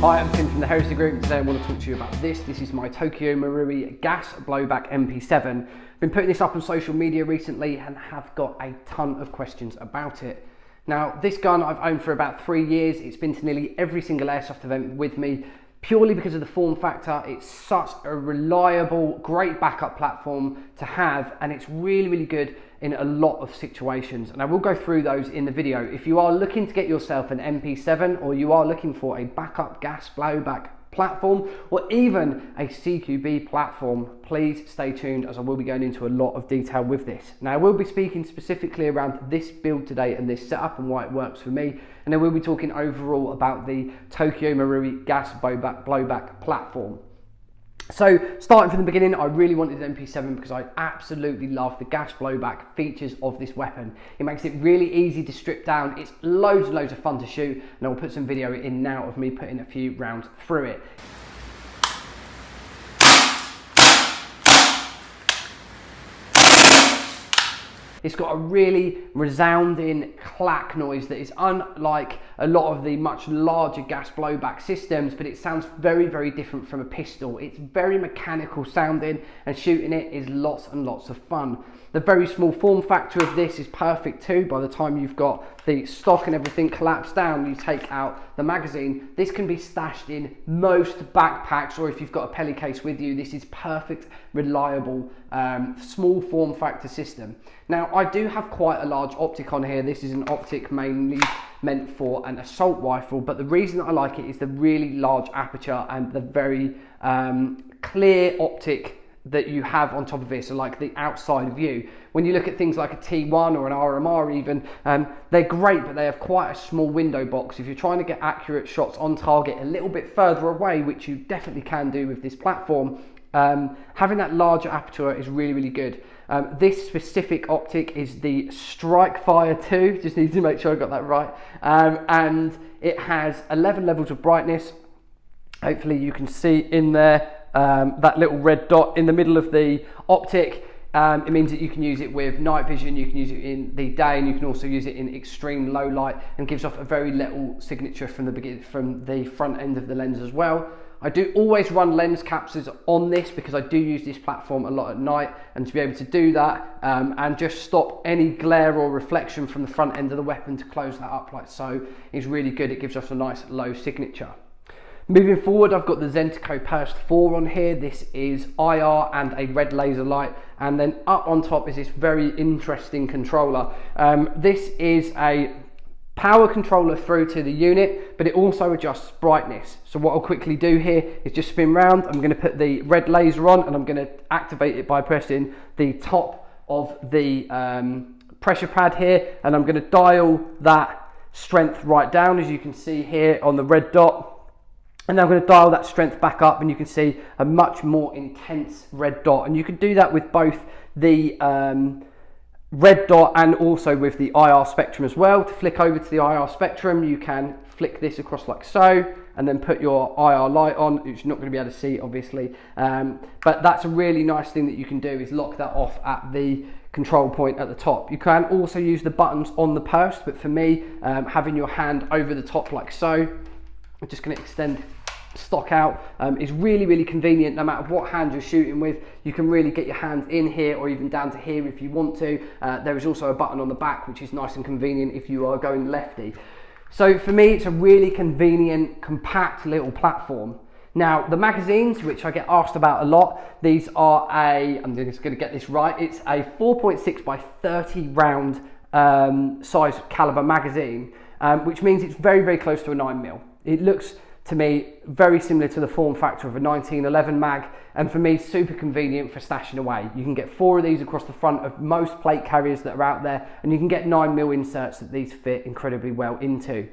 Hi, I'm Tim from the Heresy group. Today I want to talk to you about this. This is my Tokyo Marui gas blowback MP7. Been putting this up on social media recently and have got a ton of questions about it. Now, this gun I've owned for about 3 years. It's been to nearly every single Airsoft event with me, purely because of the form factor. It's such a reliable, great backup platform to have, and it's really, really good in a lot of situations, and I will go through those in the video. If you are looking to get yourself an MP7, or you are looking for a backup gas blowback platform, or even a CQB platform, please stay tuned, as I will be going into a lot of detail with this. Now, I will be speaking specifically around this build today and this setup and why it works for me, and then we'll be talking overall about the Tokyo Marui gas blowback platform. So, starting from the beginning, I really wanted an MP7 because I absolutely love the gas blowback features of this weapon. It makes it really easy to strip down. It's loads and loads of fun to shoot, and I'll put some video in now of me putting a few rounds through it. It's got a really resounding clack noise that is unlike a lot of the much larger gas blowback systems, but it sounds very, very different from a pistol. It's very mechanical sounding, and shooting it is lots and lots of fun. The very small form factor of this is perfect too. By the time you've got the stock and everything collapsed down, you take out the magazine. This can be stashed in most backpacks, or if you've got a pelly case with you, this is perfect, reliable, small form factor system. Now, I do have quite a large optic on here. This is an optic mainly meant for an assault rifle, but the reason I like it is the really large aperture and the very clear optic that you have on top of it, so like the outside view. When you look at things like a T1 or an RMR even, they're great, but they have quite a small window box. If you're trying to get accurate shots on target a little bit further away, which you definitely can do with this platform, having that larger aperture is really, really good. This specific optic is the Strike Fire 2, just need to make sure I got that right, and it has 11 levels of brightness. Hopefully you can see in there that little red dot in the middle of the optic. It means that you can use it with night vision, you can use it in the day, and you can also use it in extreme low light, and gives off a very little signature from the front end of the lens as well. I do always run lens captures on this because I do use this platform a lot at night, and to be able to do that and just stop any glare or reflection from the front end of the weapon to close that up like so is really good. It gives us a nice low signature. Moving forward, I've got the Zentico Burst 4 on here. This is IR and a red laser light, and then up on top is this very interesting controller. This is a power controller through to the unit, but it also adjusts brightness. So what I'll quickly do here is just spin round. I'm going to put the red laser on, and I'm going to activate it by pressing the top of the pressure pad here, and I'm going to dial that strength right down, as you can see here on the red dot. And then I'm going to dial that strength back up, and you can see a much more intense red dot. And you can do that with both the red dot and also with the IR spectrum as well. To flick over to the IR spectrum, you can flick this across like so, and then put your IR light on, which you're not going to be able to see obviously, but that's a really nice thing that you can do, is lock that off at the control point at the top. You can also use the buttons on the purse, but for me, having your hand over the top like so, I'm just going to extend stock out, is really, really convenient. No matter what hand you're shooting with, you can really get your hands in here or even down to here if you want to. There is also a button on the back, which is nice and convenient if you are going lefty. So for me, it's a really convenient, compact little platform. Now, the magazines, which I get asked about a lot, these are I'm just going to get this right, it's a 4.6 by 30 round size caliber magazine, which means it's very, very close to a 9mm. It looks to me very similar to the form factor of a 1911 mag, and for me super convenient for stashing away. You can get 4 of these across the front of most plate carriers that are out there, and you can get 9mm inserts that these fit incredibly well into.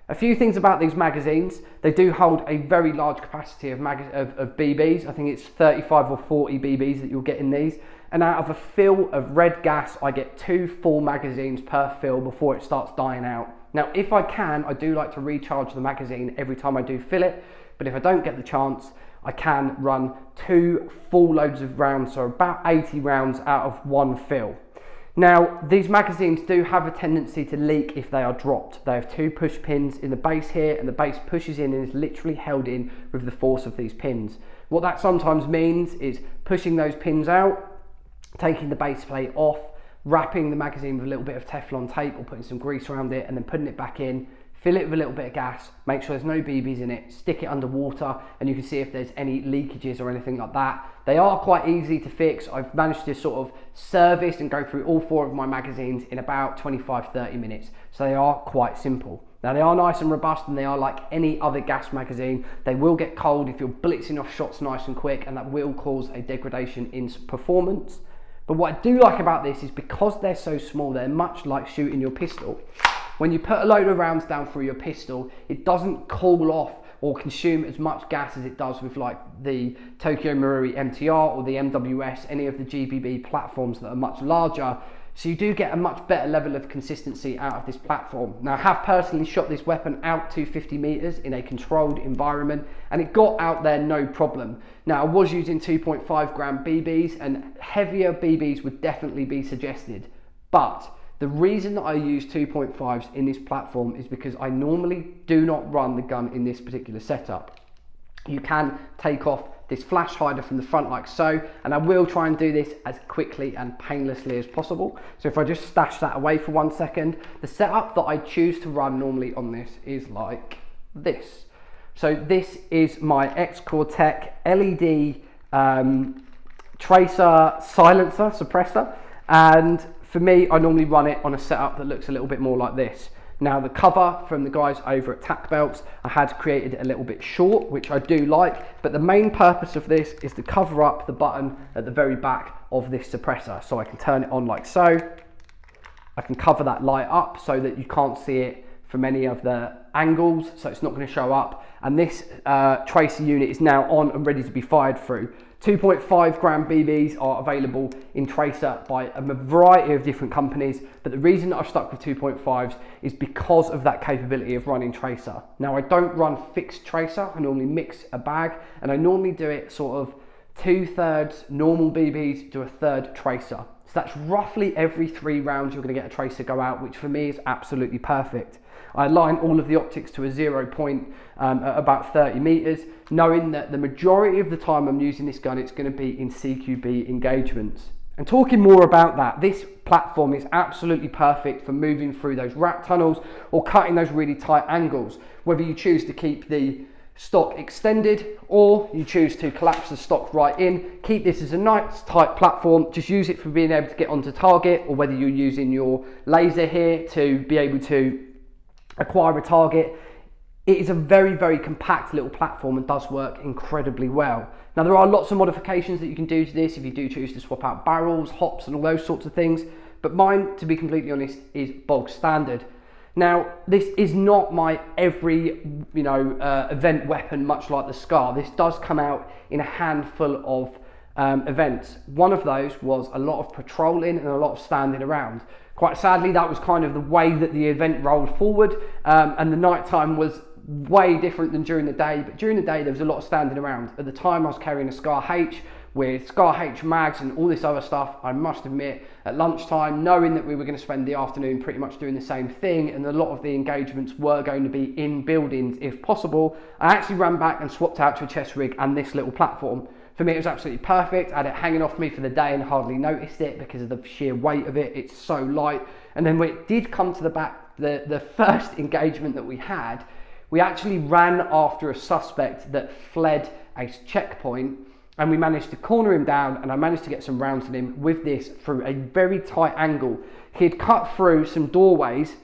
A few things about these magazines: they do hold a very large capacity of BBs. I think it's 35 or 40 BBs that you'll get in these, and out of a fill of red gas I get 2 full magazines per fill before it starts dying out. Now, if I can, I do like to recharge the magazine every time I do fill it, but if I don't get the chance, I can run 2 full loads of rounds, so about 80 rounds out of one fill. Now, these magazines do have a tendency to leak if they are dropped. They have 2 push pins in the base here, and the base pushes in and is literally held in with the force of these pins. What that sometimes means is pushing those pins out, taking the base plate off, wrapping the magazine with a little bit of Teflon tape or putting some grease around it, and then putting it back in, fill it with a little bit of gas, make sure there's no BBs in it, stick it under water, and you can see if there's any leakages or anything like that. They are quite easy to fix. I've managed to sort of service and go through all 4 of my magazines in about 25-30 minutes. So they are quite simple. Now they are nice and robust, and they are like any other gas magazine. They will get cold if you're blitzing off shots nice and quick, and that will cause a degradation in performance. But what I do like about this is because they're so small, they're much like shooting your pistol. When you put a load of rounds down through your pistol, it doesn't cool off or consume as much gas as it does with like the Tokyo Marui MTR or the MWS, any of the GBB platforms that are much larger. So you do get a much better level of consistency out of this platform. Now, I have personally shot this weapon out to 50 meters in a controlled environment, and it got out there no problem. Now, I was using 2.5 gram BBs, and heavier BBs would definitely be suggested. But the reason that I use 2.5s in this platform is because I normally do not run the gun in this particular setup. You can take off this flash hider from the front like so, and I will try and do this as quickly and painlessly as possible. So if I just stash that away for 1 second, the setup that I choose to run normally on this is like this. So this is my X-Core-Tech LED tracer silencer suppressor, and for me, I normally run it on a setup that looks a little bit more like this. Now, the cover from the guys over at Tac Belts, I had created it a little bit short, which I do like, but the main purpose of this is to cover up the button at the very back of this suppressor. So I can turn it on like so. I can cover that light up so that you can't see it from any of the angles, so it's not going to show up. And this tracer unit is now on and ready to be fired through. 2.5 gram BBs are available in tracer by a variety of different companies, but the reason that I've stuck with 2.5s is because of that capability of running tracer. Now, I don't run fixed tracer, I normally mix a bag, and I normally do it sort of 2/3 normal BBs to 1/3 tracer. So that's roughly every 3 rounds you're going to get a tracer go out, which for me is absolutely perfect. I align all of the optics to a 0 point at about 30 meters, knowing that the majority of the time I'm using this gun, it's going to be in CQB engagements. And talking more about that, this platform is absolutely perfect for moving through those rat tunnels or cutting those really tight angles, whether you choose to keep the stock extended or you choose to collapse the stock right in. Keep this as a nice tight platform, just use it for being able to get onto target, or whether you're using your laser here to be able to acquire a target. It is a very, very compact little platform and does work incredibly well. Now, there are lots of modifications that you can do to this if you do choose to swap out barrels, hops and all those sorts of things, but mine, to be completely honest, is bog standard. Now, this is not my every event weapon, much like the Scar. This does come out in a handful of events. One of those was a lot of patrolling and a lot of standing around. Quite sadly, that was kind of the way that the event rolled forward, and the nighttime was way different than during the day, but during the day there was a lot of standing around. At the time I was carrying a Scar H with Scar H mags and all this other stuff. I must admit, at lunchtime, knowing that we were going to spend the afternoon pretty much doing the same thing, and a lot of the engagements were going to be in buildings if possible, I actually ran back and swapped out to a chest rig and this little platform. For me, it was absolutely perfect. I had it hanging off me for the day and hardly noticed it because of the sheer weight of it. It's so light. And then when it did come to the back, the first engagement that we had, we actually ran after a suspect that fled a checkpoint, and we managed to corner him down, and I managed to get some rounds in him with this through a very tight angle. He had cut through some doorways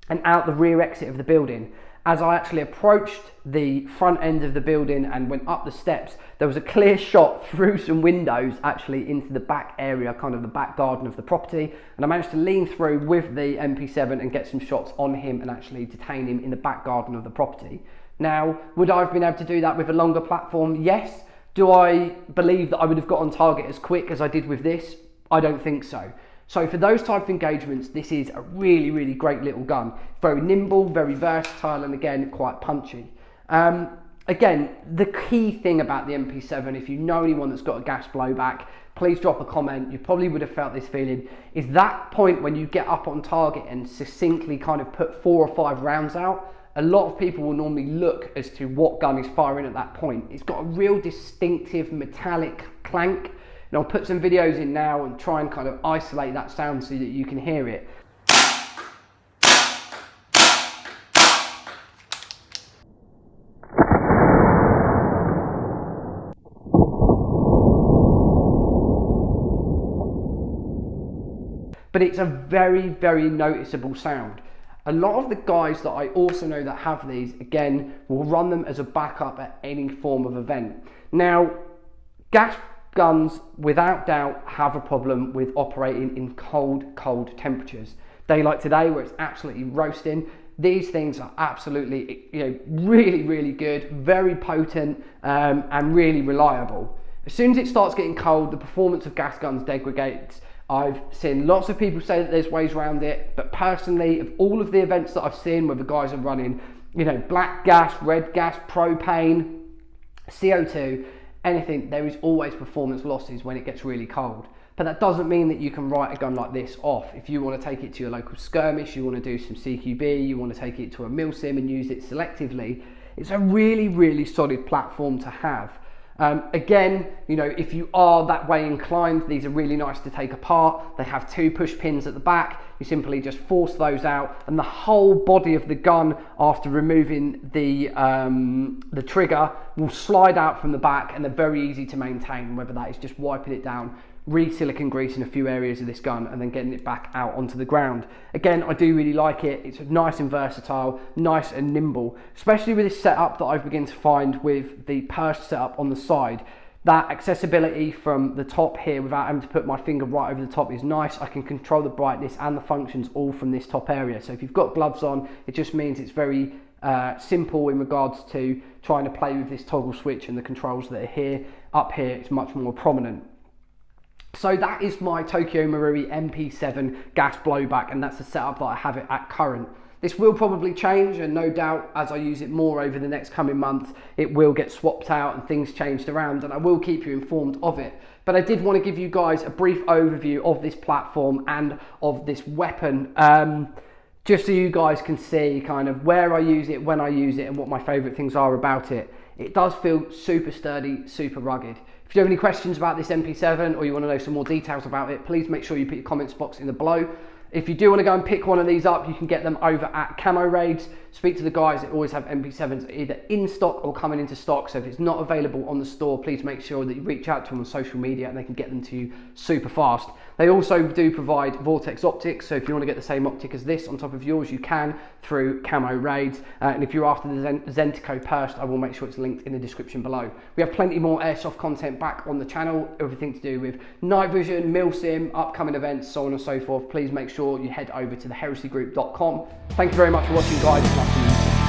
and out the rear exit of the building. As I actually approached the front end of the building and went up the steps, there was a clear shot through some windows actually into the back area, kind of the back garden of the property, and I managed to lean through with the MP7 and get some shots on him and actually detain him in the back garden of the property. Now, would I have been able to do that with a longer platform? Yes. Do I believe that I would have got on target as quick as I did with this? I don't think so. So for those type of engagements, this is a really, really great little gun. Very nimble, very versatile, and again, quite punchy. Again, the key thing about the MP7, if you know anyone that's got a gas blowback, please drop a comment. You probably would have felt this feeling, is that point when you get up on target and succinctly kind of put 4 or 5 rounds out. A lot of people will normally look as to what gun is firing at that point. It's got a real distinctive metallic clank, and I'll put some videos in now and try and kind of isolate that sound so that you can hear it. But it's a very, very noticeable sound. A lot of the guys that I also know that have these, again, will run them as a backup at any form of event. Now, gas guns, without doubt, have a problem with operating in cold temperatures. Day like today, where it's absolutely roasting, these things are absolutely, really, really good, very potent, and really reliable. As soon as it starts getting cold, the performance of gas guns degrades. I've seen lots of people say that there's ways around it, but personally, of all of the events that I've seen where the guys are running, black gas, red gas, propane, CO2, anything, there is always performance losses when it gets really cold. But that doesn't mean that you can write a gun like this off. If you want to take it to your local skirmish, you want to do some CQB, you want to take it to a milsim and use it selectively, it's a really, really solid platform to have. Again, if you are that way inclined, these are really nice to take apart. They have 2 push pins at the back. You simply just force those out, and the whole body of the gun, after removing the trigger, will slide out from the back, and they're very easy to maintain, whether that is just wiping it down, re-silicone grease in a few areas of this gun, and then getting it back out onto the ground. Again, I do really like it. It's nice and versatile, nice and nimble, especially with this setup that I've begun to find with the purse setup on the side. That accessibility from the top here without having to put my finger right over the top is nice. I can control the brightness and the functions all from this top area. So if you've got gloves on, it just means it's very simple in regards to trying to play with this toggle switch and the controls that are here. Up here, it's much more prominent. So that is my Tokyo Marui MP7 gas blowback, and that's the setup that I have it at current. This will probably change, and no doubt as I use it more over the next coming months, it will get swapped out and things changed around, and I will keep you informed of it. But I did want to give you guys a brief overview of this platform and of this weapon, just so you guys can see kind of where I use it, when I use it, and what my favourite things are about it. It does feel super sturdy, super rugged. If you have any questions about this MP7 or you want to know some more details about it, please make sure you put your comments box in the below. If you do want to go and pick one of these up, you can get them over at CamoRaids. Speak to the guys that always have MP7s either in stock or coming into stock. So if it's not available on the store, please make sure that you reach out to them on social media and they can get them to you super fast. They also do provide Vortex optics. So if you want to get the same optic as this on top of yours, you can through CamoRaids. And if you're after the Zentico purse, I will make sure it's linked in the description below. We have plenty more airsoft content back on the channel, everything to do with night vision, milsim, upcoming events, so on and so forth. Please make sure you head over to theheresygroup.com. Thank you very much for watching, guys, and I'll see you soon.